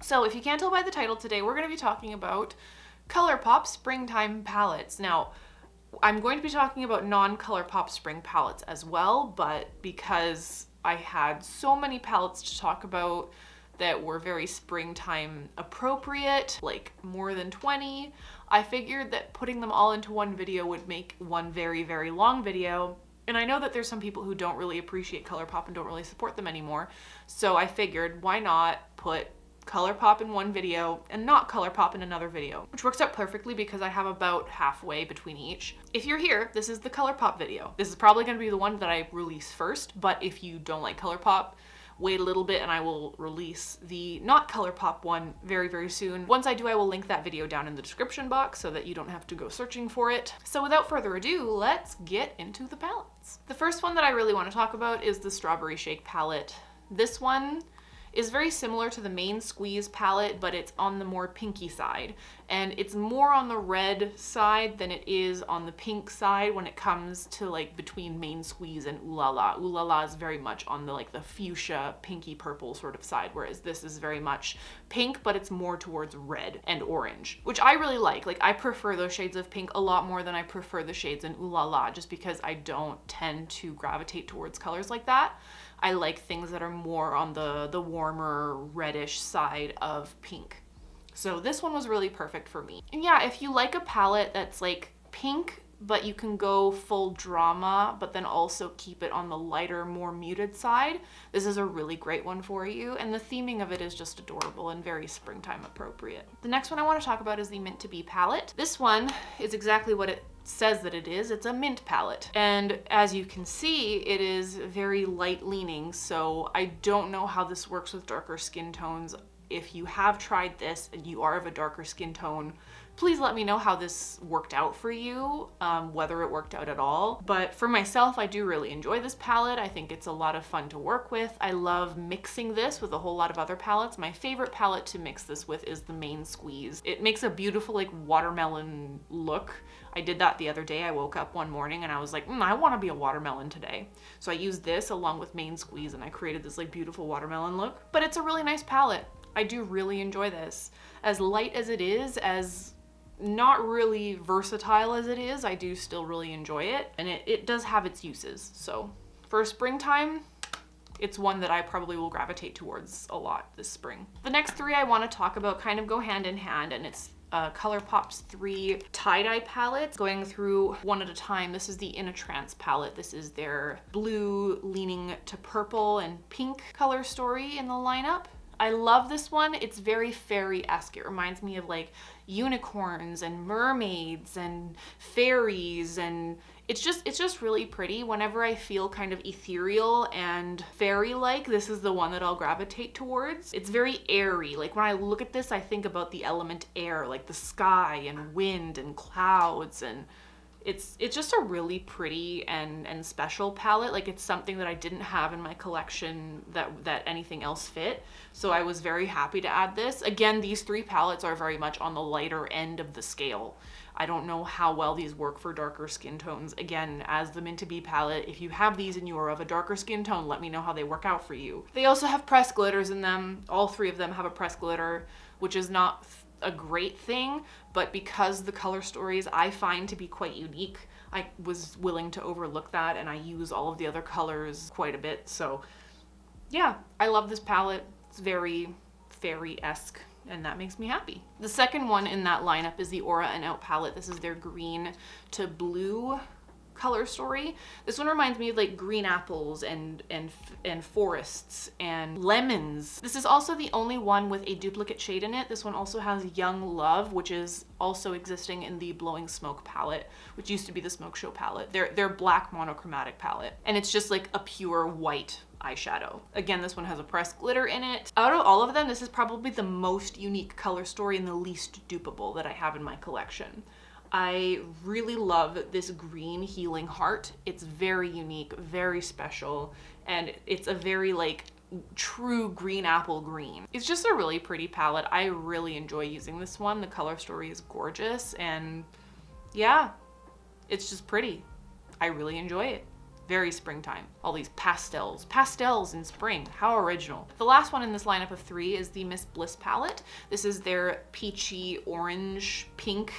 So if you can't tell by the title today, we're going to be talking about Colourpop Springtime palettes. Now, I'm going to be talking about non-Colourpop spring palettes as well, but because I had so many palettes to talk about that were very springtime appropriate, like more than 20, I figured that putting them all into one video would make one very, very long video. And I know that there's some people who don't really appreciate Colourpop and don't really support them anymore. So I figured, why not put Colourpop in one video and not Colourpop in another video, which works out perfectly because I have about halfway between each. If you're here, this is the Colourpop video. This is probably going to be the one that I release first, but if you don't like Colourpop, wait a little bit and I will release the not Colourpop one very, very soon. Once I do, I will link that video down in the description box so that you don't have to go searching for it. So without further ado, let's get into the palettes. The first one that I really want to talk about is the Strawberry Shake palette. This one is very similar to the main Squeeze palette, but it's on the more pinky side. And it's more on the red side than it is on the pink side when it comes to like between main Squeeze and Ooh La La. Ooh La La is very much on the like the fuchsia, pinky purple sort of side, whereas this is very much pink, but it's more towards red and orange, which I really like. Like I prefer those shades of pink a lot more than I prefer the shades in Ooh La La, just because I don't tend to gravitate towards colors like that. I like things that are more on the warmer reddish side of pink. So this one was really perfect for me. And yeah, if you like a palette that's like pink, but you can go full drama, but then also keep it on the lighter, more muted side, this is a really great one for you. And the theming of it is just adorable and very springtime appropriate. The next one I want to talk about is the Mint To Be palette. This one is exactly what it says that it is. It's a mint palette. And as you can see, it is very light leaning. So I don't know how this works with darker skin tones. If you have tried this and you are of a darker skin tone, please let me know how this worked out for you, whether it worked out at all. But for myself, I do really enjoy this palette. I think it's a lot of fun to work with. I love mixing this with a whole lot of other palettes. My favorite palette to mix this with is the main Squeeze. It makes a beautiful like watermelon look. I did that the other day. I woke up one morning and I was like, I want to be a watermelon today. So I used this along with main Squeeze and I created this like beautiful watermelon look. But it's a really nice palette. I do really enjoy this. As light as it is, as not really versatile as it is, I do still really enjoy it. And it does have its uses. So for springtime, it's one that I probably will gravitate towards a lot this spring. The next three I want to talk about kind of go hand in hand, and it's Colourpop's 3 tie-dye palettes. Going through one at a time, this is the In A Trance palette. This is their blue leaning to purple and pink color story in the lineup. I love this one. It's very fairy-esque. It reminds me of like unicorns and mermaids and fairies, and it's just really pretty. Whenever I feel kind of ethereal and fairy-like, this is the one that I'll gravitate towards. It's very airy. Like when I look at this, I think about the element air, like the sky and wind and clouds, and it's just a really pretty and special palette. Like it's something that I didn't have in my collection that anything else fit. So I was very happy to add this. Again, these 3 palettes are very much on the lighter end of the scale. I don't know how well these work for darker skin tones. Again, as the Mint To Be palette, if you have these and you are of a darker skin tone, let me know how they work out for you. They also have pressed glitters in them. All 3 of them have a pressed glitter, which is not a great thing, but because the color stories I find to be quite unique, I was willing to overlook that, and I use all of the other colors quite a bit. So yeah, I love this palette. It's very fairy-esque, and that makes me happy. The second one in that lineup is the Aura And Out palette. This is their green to blue color story. This one reminds me of like green apples and forests and lemons. This is also the only one with a duplicate shade in it. This one also has Young Love, which is also existing in the Blowing Smoke palette, which used to be the Smoke Show palette. Their black monochromatic palette, and it's just like a pure white eyeshadow. Again, this one has a pressed glitter in it. Out of all of them, this is probably the most unique color story and the least dupeable that I have in my collection. I really love this green healing heart. It's very unique, very special, and it's a very like true green apple green. It's just a really pretty palette. I really enjoy using this one. The color story is gorgeous, and yeah, it's just pretty. I really enjoy it. Very springtime. All these pastels. Pastels in spring. How original. The last one in this lineup of 3 is the Miss Bliss palette. This is their peachy orange pink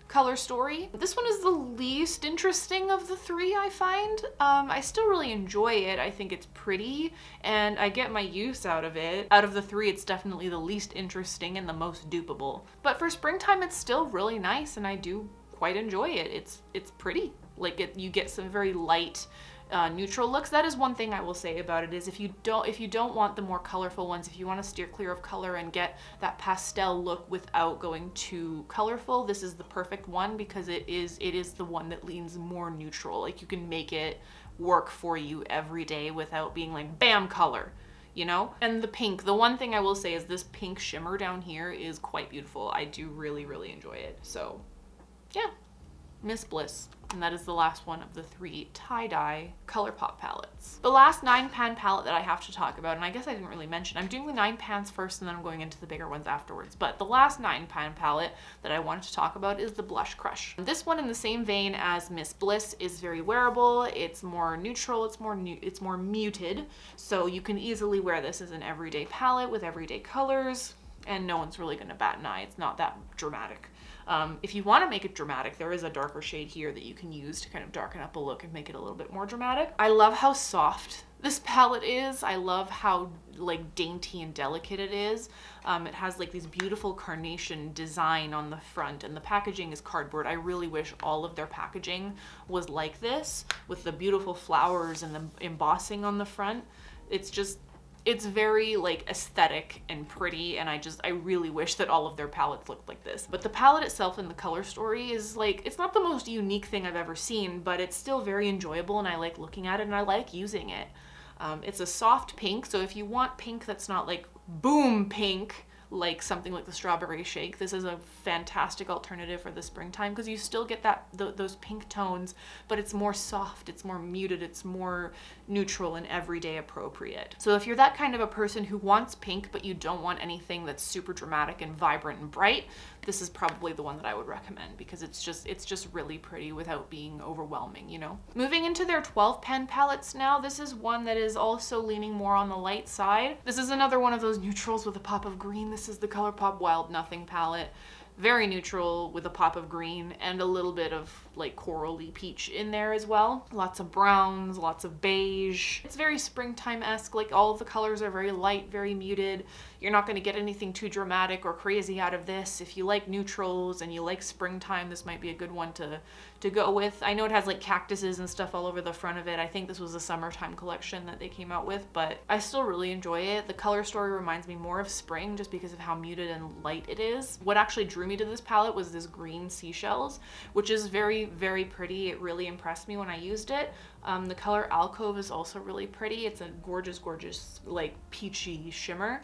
color story. This one is the least interesting of the 3, I find. I still really enjoy it. I think it's pretty and I get my use out of it. Out of the 3, it's definitely the least interesting and the most dupeable. But for springtime, it's still really nice and I do quite enjoy it. It's pretty. Like you get some very light neutral looks. That is one thing I will say about it, is if you don't want the more colorful ones, if you want to steer clear of color and get that pastel look without going too colorful, this is the perfect one because it is the one that leans more neutral. Like you can make it work for you every day without being like bam color, you know? And the pink, the one thing I will say is this pink shimmer down here is quite beautiful. I do really, really enjoy it. So yeah, Miss Bliss. And that is the last one of the 3 tie-dye Colourpop palettes. The last 9-pan palette that I have to talk about, and I guess I didn't really mention, I'm doing the 9 pans first and then I'm going into the bigger ones afterwards, but the last 9-pan palette that I wanted to talk about is the Blush Crush. This one, in the same vein as Miss Bliss, is very wearable. It's more neutral, it's more muted, so you can easily wear this as an everyday palette with everyday colors, and no one's really gonna bat an eye. It's not that dramatic. If you want to make it dramatic, there is a darker shade here that you can use to kind of darken up a look and make it a little bit more dramatic. I love how soft this palette is. I love how like dainty and delicate it is. It has like this beautiful carnation design on the front and the packaging is cardboard. I really wish all of their packaging was like this with the beautiful flowers and the embossing on the front. It's very like aesthetic and pretty, and I really wish that all of their palettes looked like this. But the palette itself and the color story is like, it's not the most unique thing I've ever seen, but it's still very enjoyable and I like looking at it and I like using it. It's a soft pink, so if you want pink that's not like boom pink, like something like the Strawberry Shake, this is a fantastic alternative for the springtime because you still get those pink tones, but it's more soft, it's more muted, it's more neutral and everyday appropriate. So if you're that kind of a person who wants pink but you don't want anything that's super dramatic and vibrant and bright, this is probably the one that I would recommend because it's just really pretty without being overwhelming, you know? Moving into their 12-pen palettes now, this is one that is also leaning more on the light side. This is another one of those neutrals with a pop of green. This is the Colourpop Wild Nothing palette. Very neutral with a pop of green and a little bit of like corally peach in there as well. Lots of browns, lots of beige. It's very springtime-esque, like all of the colors are very light, very muted. You're not gonna get anything too dramatic or crazy out of this. If you like neutrals and you like springtime, this might be a good one to go with. I know it has like cactuses and stuff all over the front of it. I think this was a summertime collection that they came out with, but I still really enjoy it. The color story reminds me more of spring just because of how muted and light it is. What actually drew me to this palette was this green seashells, which is very, very pretty. It really impressed me when I used it. The color Alcove is also really pretty. It's a gorgeous, gorgeous, like peachy shimmer.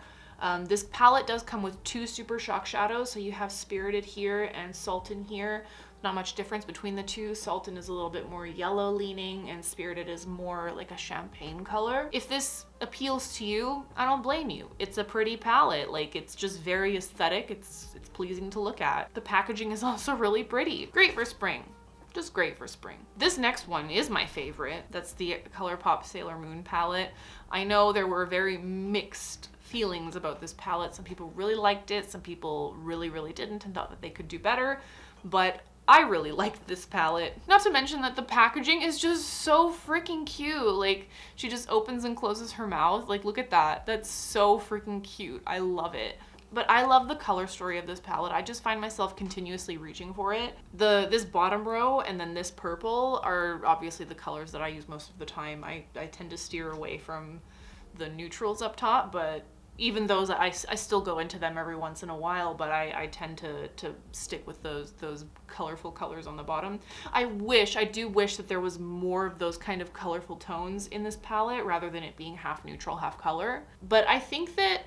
This palette does come with 2 super shock shadows, so you have Spirited here and Sultan here. Not much difference between the 2. Sultan is a little bit more yellow leaning and Spirited is more like a champagne color. If this appeals to you, I don't blame you. It's a pretty palette. Like, it's just very aesthetic. It's pleasing to look at. The packaging is also really pretty. Great for spring. Just great for spring. This next one is my favorite. That's the Colourpop Sailor Moon palette. I know there were very mixed feelings about this palette. Some people really liked it. Some people really, really didn't and thought that they could do better. But I really liked this palette. Not to mention that the packaging is just so freaking cute. Like, she just opens and closes her mouth. Like, look at that. That's so freaking cute. I love it. But I love the color story of this palette. I just find myself continuously reaching for it. This bottom row and then this purple are obviously the colors that I use most of the time. I tend to steer away from the neutrals up top, but even those, I still go into them every once in a while, but I tend to stick with those colorful colors on the bottom. I do wish that there was more of those kind of colorful tones in this palette rather than it being half neutral, half color. But I think that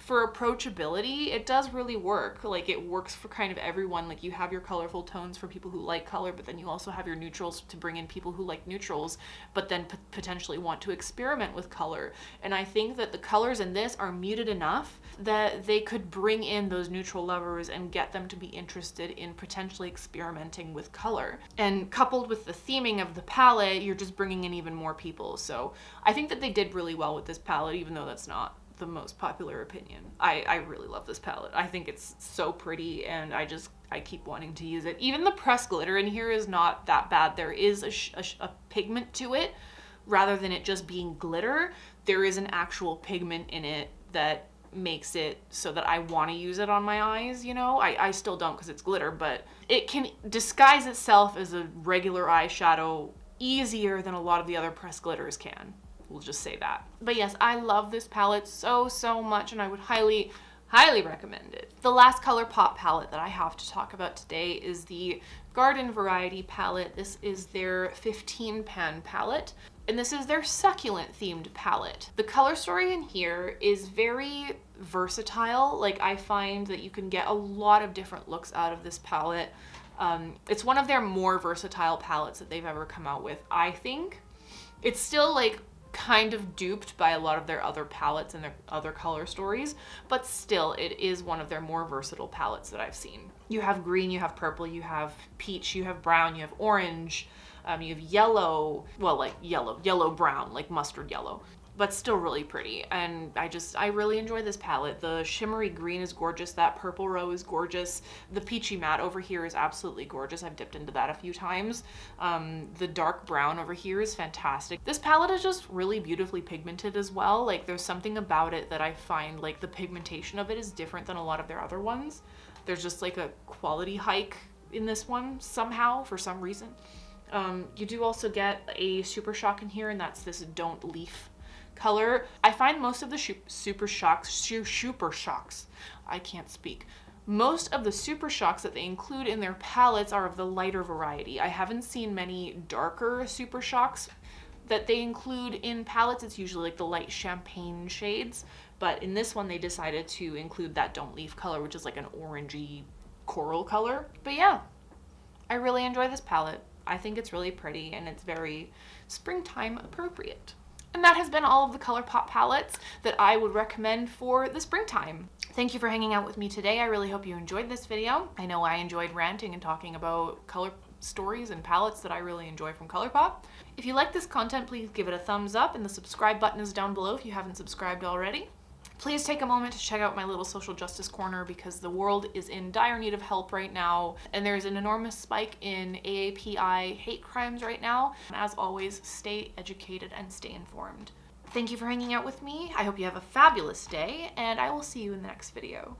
for approachability, it does really work. Like, it works for kind of everyone. Like, you have your colorful tones for people who like color, but then you also have your neutrals to bring in people who like neutrals, but then potentially want to experiment with color. And I think that the colors in this are muted enough that they could bring in those neutral lovers and get them to be interested in potentially experimenting with color. And coupled with the theming of the palette, you're just bringing in even more people. So I think that they did really well with this palette, even though that's not the most popular opinion. I really love this palette. I think it's so pretty, and I keep wanting to use it. Even the pressed glitter in here is not that bad. There is a pigment to it, rather than it just being glitter. There is an actual pigment in it that makes it so that I want to use it on my eyes, you know? I still don't because it's glitter, but it can disguise itself as a regular eyeshadow easier than a lot of the other pressed glitters can. We'll just say that. But yes, I love this palette so much, and I would highly recommend it. The last Colourpop palette that I have to talk about today is the Garden Variety palette. This is their 15 pan palette, and this is their succulent themed palette. The color story in here is very versatile. Like, I find that you can get a lot of different looks out of this palette. It's one of their more versatile palettes that they've ever come out with, I think. It's still like kind of duped by a lot of their other palettes and their other color stories, but still it is one of their more versatile palettes that I've seen. You have green, you have purple, you have peach, you have brown, you have orange, you have yellow, well, like yellow brown, like mustard yellow, but still really pretty. And I really enjoy this palette. The shimmery green is gorgeous. That purple row is gorgeous. The peachy matte over here is absolutely gorgeous. I've dipped into that a few times. The dark brown over here is fantastic. This palette is just really beautifully pigmented as well. Like, there's something about it that I find, like, the pigmentation of it is different than a lot of their other ones. There's just like a quality hike in this one somehow, for some reason. You do also get a Super Shock in here, and that's this Don't Leaf color. I find most of the Super Shocks, I can't speak. Most of the Super Shocks that they include in their palettes are of the lighter variety. I haven't seen many darker Super Shocks that they include in palettes. It's usually like the light champagne shades, but in this one they decided to include that Don't Leaf color, which is like an orangey coral color. But yeah, I really enjoy this palette. I think it's really pretty, and it's very springtime appropriate. And that has been all of the Colourpop palettes that I would recommend for the springtime. Thank you for hanging out with me today. I really hope you enjoyed this video. I know I enjoyed ranting and talking about color stories and palettes that I really enjoy from Colourpop. If you like this content, please give it a thumbs up, and the subscribe button is down below if you haven't subscribed already. Please take a moment to check out my little social justice corner, because the world is in dire need of help right now, and there's an enormous spike in AAPI hate crimes right now. As always, stay educated and stay informed. Thank you for hanging out with me. I hope you have a fabulous day, and I will see you in the next video.